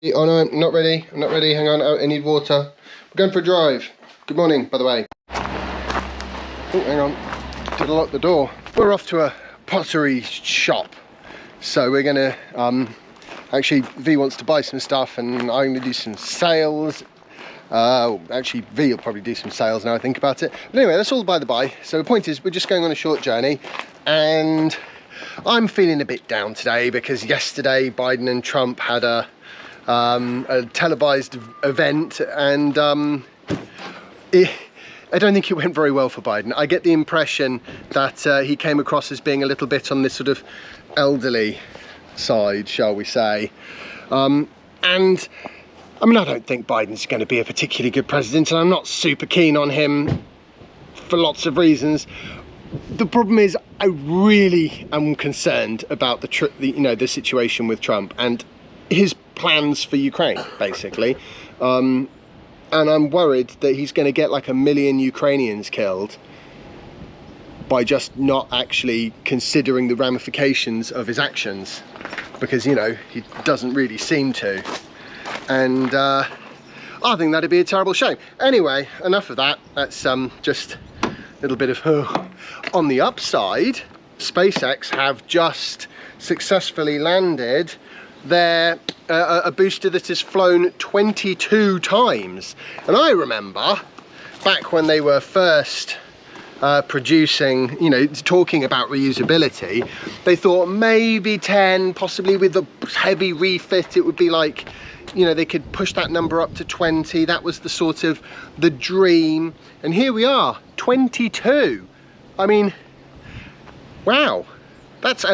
Oh no, I'm not ready. I'm not ready. Hang on, I need water. We're going for a drive. Good morning, by the way. Oh, hang on. Did I lock the door? We're off to a pottery shop. So we're gonna, actually V wants to buy some stuff and I'm gonna do some sales. Actually V will probably do some sales now I think about it. But anyway, that's all by the by. So the point is we're just going on a short journey and I'm feeling a bit down today because yesterday Biden and Trump had a televised event and I don't think it went very well for Biden. I get the impression that he came across as being a little bit on this sort of elderly side, shall we say. And I mean, I don't think Biden's going to be a particularly good president, and I'm not super keen on him for lots of reasons. The problem is I really am concerned about the situation with Trump and his plans for Ukraine, basically. And I'm worried that he's going to get like 1 million Ukrainians killed by just not actually considering the ramifications of his actions, because, you know, he doesn't really seem to. And I think that'd be a terrible shame. Anyway, enough of that. That's just a little bit of on the upside. SpaceX have just successfully landed a booster that has flown 22 times. And I remember back when they were first producing, you know, talking about reusability, they thought maybe 10, possibly with a heavy refit, it would be like, you know, they could push that number up to 20. That was the sort of the dream. And here we are, 22. I mean, wow, that's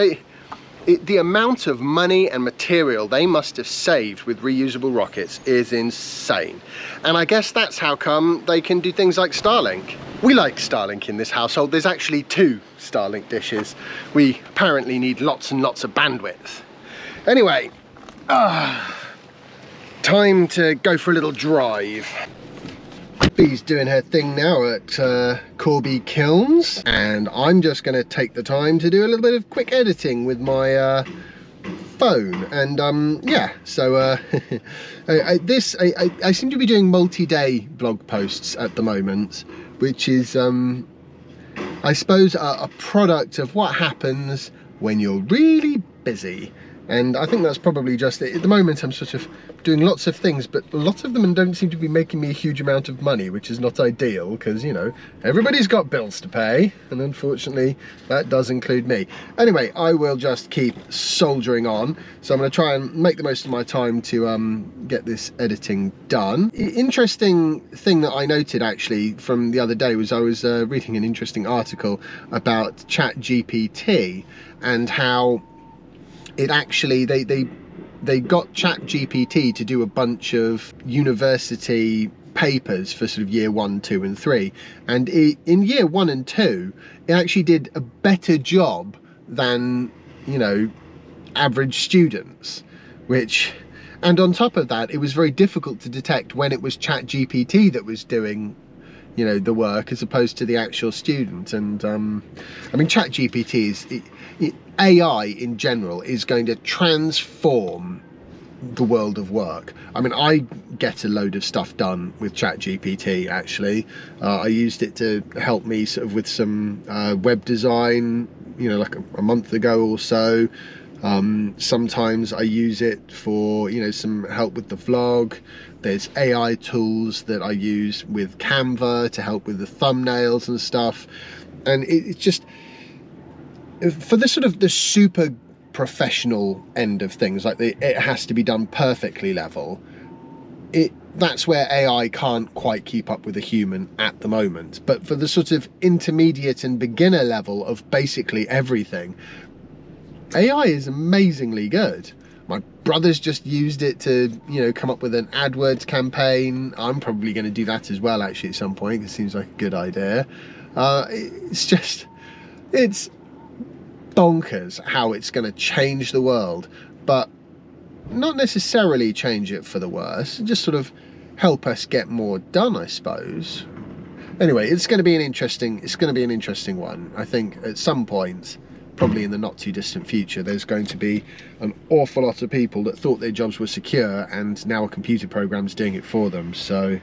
the amount of money and material they must have saved with reusable rockets is insane. And I guess that's how come they can do things like Starlink. We like Starlink in this household. There's actually 2 Starlink dishes. We apparently need lots and lots of bandwidth. Anyway, time to go for a little drive. Bee's doing her thing now at Corby Kilns, and I'm just going to take the time to do a little bit of quick editing with my phone. And yeah, so I seem to be doing multi-day blog posts at the moment, which is I suppose a product of what happens when you're really busy. And I think that's probably just it. At the moment I'm sort of doing lots of things, but lots of them don't seem to be making me a huge amount of money, which is not ideal because, you know, everybody's got bills to pay, and unfortunately that does include me. Anyway, I will just keep soldiering on. So I'm going to try and make the most of my time to get this editing done. Interesting thing that I noted actually from the other day was I was reading an interesting article about ChatGPT and how it actually, they got ChatGPT to do a bunch of university papers for sort of year 1, 2 and 3. And in year 1 and 2, it actually did a better job than, you know, average students, and on top of that, it was very difficult to detect when it was ChatGPT that was doing, you know, the work as opposed to the actual student. And I mean, ChatGPT is AI in general is going to transform the world of work. I mean, I get a load of stuff done with ChatGPT actually. I used it to help me sort of with some web design, you know, like a month ago or so. Sometimes I use it for, you know, some help with the vlog. There's AI tools that I use with Canva to help with the thumbnails and stuff. And it's just, for the sort of the super professional end of things, like it has to be done perfectly level, that's where AI can't quite keep up with a human at the moment. But for the sort of intermediate and beginner level of basically everything, AI is amazingly good. My brother's just used it to, you know, come up with an AdWords campaign. I'm probably going to do that as well actually at some point. It seems like a good idea. It's bonkers how it's going to change the world, but not necessarily change it for the worse, just sort of help us get more done, I suppose. Anyway, it's going to be an interesting one. I think at some point probably in the not too distant future, there's going to be an awful lot of people that thought their jobs were secure, and now a computer program's doing it for them. So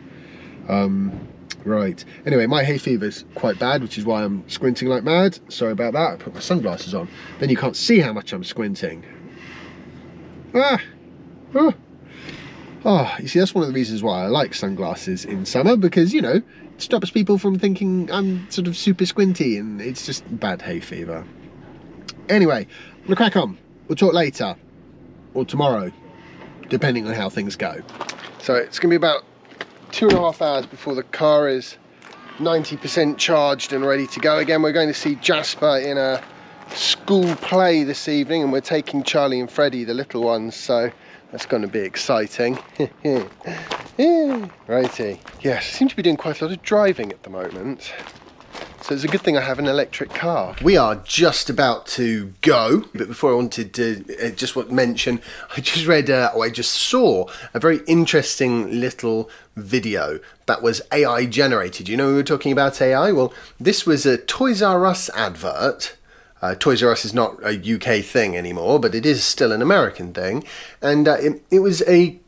right, anyway, my hay fever's quite bad, which is why I'm squinting like mad. Sorry about that. I put my sunglasses on, then you can't see how much I'm squinting. You see, that's one of the reasons why I like sunglasses in summer, because, you know, it stops people from thinking I'm sort of super squinty, and it's just bad hay fever. Anyway, I'm gonna crack on. We'll talk later, or tomorrow, depending on how things go. So it's gonna be about 2.5 hours before the car is 90% charged and ready to go again. We're going to see Jasper in a school play this evening, and we're taking Charlie and Freddie, the little ones, so that's going to be exciting. Righty. Yes, I seem to be doing quite a lot of driving at the moment, so it's a good thing I have an electric car. We are just about to go, but before I wanted to just mention, I just read, I just saw a very interesting little video that was AI generated. You know, we were talking about AI. Well, this was a Toys R Us advert. Toys R Us is not a UK thing anymore, but it is still an American thing. And it was a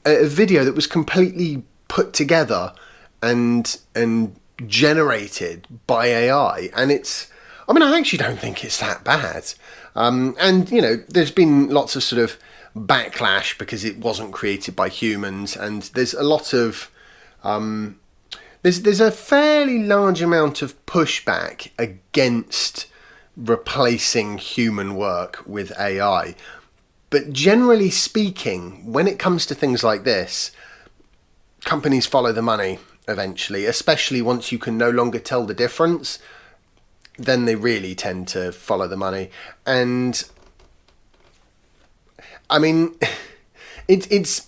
video that was completely put together and generated by AI. And I mean, I actually don't think it's that bad. And, you know, there's been lots of sort of backlash because it wasn't created by humans. And there's a lot of... there's a fairly large amount of pushback against replacing human work with AI. But generally speaking, when it comes to things like this, companies follow the money eventually, especially once you can no longer tell the difference, then they really tend to follow the money. And I mean, it's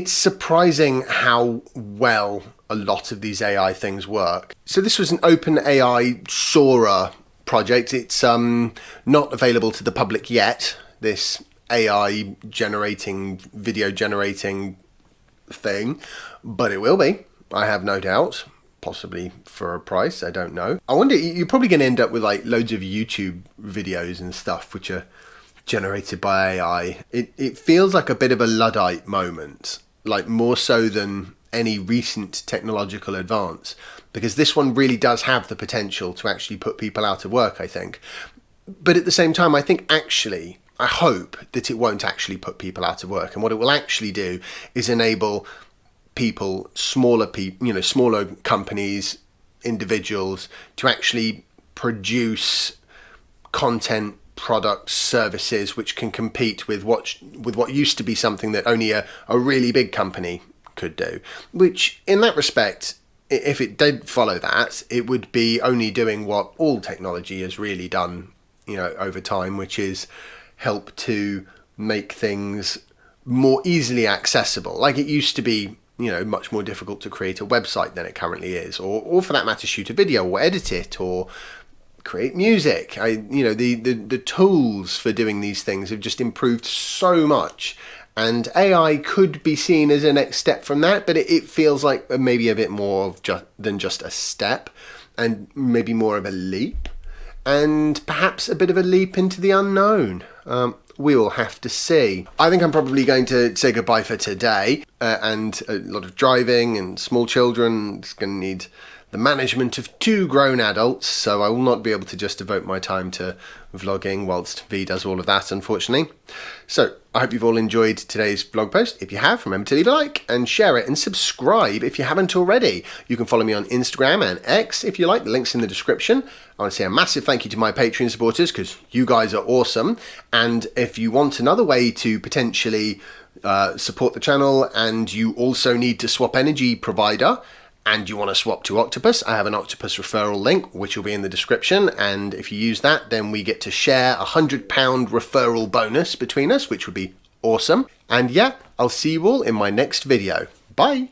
surprising how well a lot of these AI things work. So this was an OpenAI Sora project. It's not available to the public yet, this AI generating, video generating thing, but it will be, I have no doubt, possibly for a price, I don't know. I wonder, you're probably going to end up with like loads of YouTube videos and stuff which are generated by AI. It feels like a bit of a Luddite moment, like more so than any recent technological advance, because this one really does have the potential to actually put people out of work, I think. But at the same time, I think actually, I hope that it won't actually put people out of work, and what it will actually do is enable people, smaller companies, individuals, to actually produce content, products, services which can compete with what used to be something that only a really big company could do. Which, in that respect, if it did follow that, it would be only doing what all technology has really done, you know, over time, which is help to make things more easily accessible. Like it used to be, you know, much more difficult to create a website than it currently is, or for that matter, shoot a video or edit it or create music. You know, the tools for doing these things have just improved so much. And AI could be seen as a next step from that, but it feels like maybe a bit more than just a step, and maybe more of a leap, and perhaps a bit of a leap into the unknown. We will have to see. I think I'm probably going to say goodbye for today, and a lot of driving and small children. It's going to need the management of 2 grown adults, so I will not be able to just devote my time to vlogging whilst V does all of that, unfortunately. So I hope you've all enjoyed today's vlog post. If you have, remember to leave a like and share it, and subscribe if you haven't already. You can follow me on Instagram and X if you like. The link's in the description. I want to say a massive thank you to my Patreon supporters, because you guys are awesome. And if you want another way to potentially support the channel, and you also need to swap energy provider, and you want to swap to Octopus, I have an Octopus Referral link, which will be in the description. And if you use that, then we get to share a £100 referral bonus between us, which would be awesome. And yeah, I'll see you all in my next video. Bye.